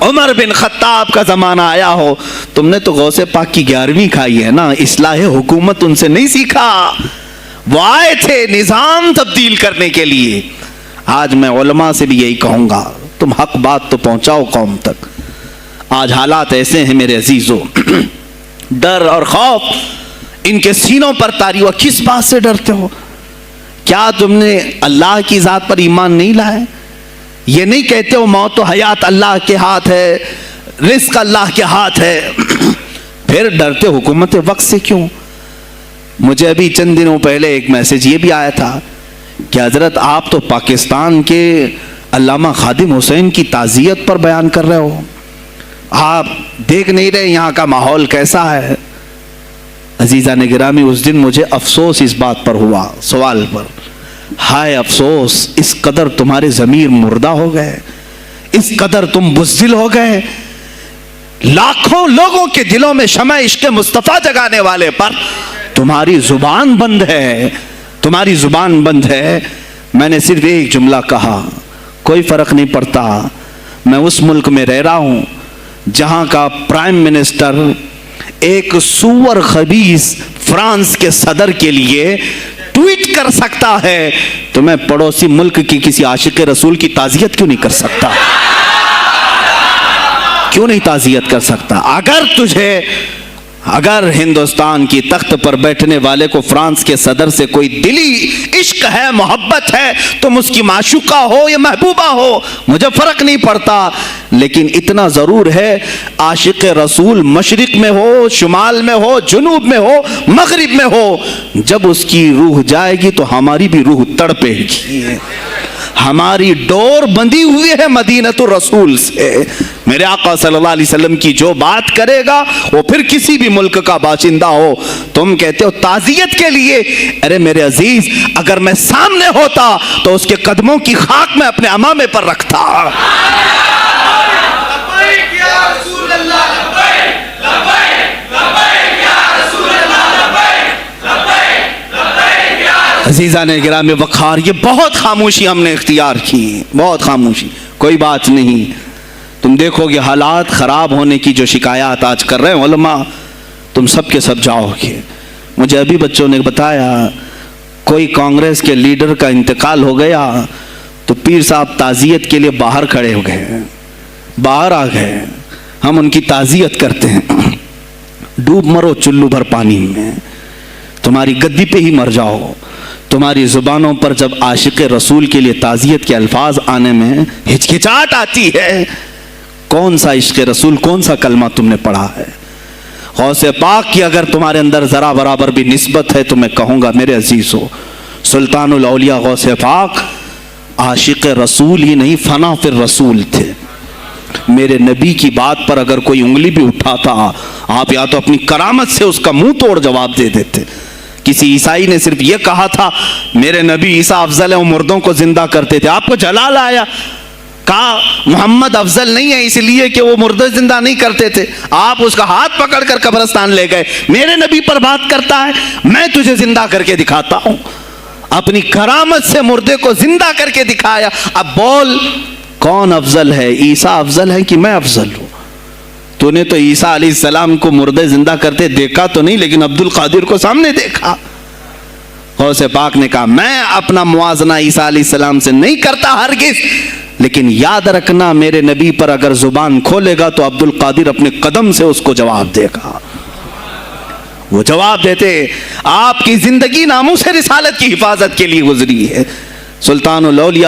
عمر بن خطاب کا زمانہ آیا ہو، تم نے تو غوث پاک کی 11ویں کھائی ہے نا، اصلاح حکومت ان سے نہیں سیکھا، وہ آئے تھے نظام تبدیل کرنے کے لیے۔ آج میں علماء سے بھی یہی کہوں گا، تم حق بات تو پہنچاؤ قوم تک۔ آج حالات ایسے ہیں میرے عزیزوں، ڈر اور خوف ان کے سینوں پر طاری ہوا۔ کس بات سے ڈرتے ہو؟ کیا تم نے اللہ کی ذات پر ایمان نہیں لائے؟ یہ نہیں کہتے ہو موت و حیات اللہ کے ہاتھ ہے، رزق اللہ کے ہاتھ ہے، پھر ڈرتے حکومت وقت سے کیوں؟ مجھے ابھی چند دنوں پہلے ایک میسج یہ بھی آیا تھا کہ حضرت آپ تو پاکستان کے علامہ خادم حسین کی تعزیت پر بیان کر رہے ہو، آپ دیکھ نہیں رہے یہاں کا ماحول کیسا ہے؟ عزیزان گرامی، اس دن مجھے افسوس اس بات پر ہوا، سوال پر، ہائے افسوس، اس قدر تمہارے ضمیر مردہ ہو گئے، اس قدر تم بزدل ہو گئے، لاکھوں لوگوں کے دلوں میں شمع عشق مصطفیٰ جگانے والے پر تمہاری زبان بند ہے، تمہاری زبان بند ہے۔ میں نے صرف ایک جملہ کہا، کوئی فرق نہیں پڑتا، میں اس ملک میں رہ رہا ہوں جہاں کا پرائم منسٹر ایک سور خبیث فرانس کے صدر کے لیے ٹویٹ کر سکتا ہے، تو میں پڑوسی ملک کی کسی عاشق رسول کی تعزیت کیوں نہیں کر سکتا؟ کیوں نہیں تعزیت کر سکتا؟ اگر ہندوستان کی تخت پر بیٹھنے والے کو فرانس کے صدر سے کوئی دلی عشق ہے، محبت ہے، تم اس کی معشوقہ ہو یا محبوبہ ہو، مجھے فرق نہیں پڑتا، لیکن اتنا ضرور ہے عاشق رسول مشرق میں ہو، شمال میں ہو، جنوب میں ہو، مغرب میں ہو، جب اس کی روح جائے گی تو ہماری بھی روح تڑپے گی۔ ہماری ڈور بندھی ہوئی ہے مدینۃ الرسول سے، میرے آقا صلی اللہ علیہ وسلم کی جو بات کرے گا وہ پھر کسی بھی ملک کا باشندہ ہو۔ تم کہتے ہو تعزیت کے لیے، ارے میرے عزیز، اگر میں سامنے ہوتا تو اس کے قدموں کی خاک میں اپنے امامے پر رکھتا۔ عزیزان گرامی وقار، یہ بہت خاموشی ہم نے اختیار کی، بہت خاموشی، کوئی بات نہیں۔ تم دیکھو گے حالات خراب ہونے کی جو شکایات آج کر رہے ہیں علماء، تم سب کے سب جاؤ گے۔ مجھے ابھی بچوں نے بتایا کوئی کانگریس کے لیڈر کا انتقال ہو گیا تو پیر صاحب تعزیت کے لیے باہر کھڑے ہو گئے، باہر آ گئے، ہم ان کی تعزیت کرتے ہیں۔ ڈوب مرو چلو بھر پانی میں، تمہاری گدی پہ ہی مر جاؤ۔ تمہاری زبانوں پر جب عاشق رسول کے لیے تعزیت کے الفاظ آنے میں ہچکچاہٹ آتی ہے، کون سا عشق رسول، کون سا کلمہ تم نے پڑھا ہے؟ غوث پاک کی اگر تمہارے اندر ذرا برابر بھی نسبت ہے تو میں کہوں گا میرے عزیزو، سلطان الاولیاء غوث پاک عاشق رسول ہی نہیں، فنا فی الرسول تھے۔ میرے نبی کی بات پر اگر کوئی انگلی بھی اٹھاتا، آپ یا تو اپنی کرامت سے اس کا منہ توڑ جواب دے دیتے۔ کسی عیسائی نے صرف یہ کہا تھا میرے نبی عیسیٰ افضل ہے، وہ مردوں کو زندہ کرتے تھے، آپ کو جلال آیا، کہا محمد افضل نہیں ہے اس لیے کہ وہ مردے زندہ نہیں کرتے تھے، آپ اس کا ہاتھ پکڑ کر قبرستان لے گئے۔ میرے نبی پر بات کرتا ہے، میں تجھے زندہ کر کے دکھاتا ہوں، اپنی کرامت سے مردے کو زندہ کر کے دکھایا۔ اب بول کون افضل ہے، عیسیٰ افضل ہے کہ میں افضل ہوں؟ تو نے تو عیسیٰ علیہ السلام کو مردے زندہ کرتے دیکھا تو نہیں، لیکن عبد القادر کو سامنے دیکھا۔ غوث پاک نے کہا میں اپنا موازنہ عیسیٰ علیہ السلام سے نہیں کرتا ہرگز، لیکن یاد رکھنا میرے نبی پر اگر زبان کھولے گا تو عبد القادر اپنے قدم سے اس کو جواب دے گا۔ وہ جواب دیتے، آپ کی زندگی ناموس رسالت کی حفاظت کے لیے گزری ہے۔ سلطان الاولیاء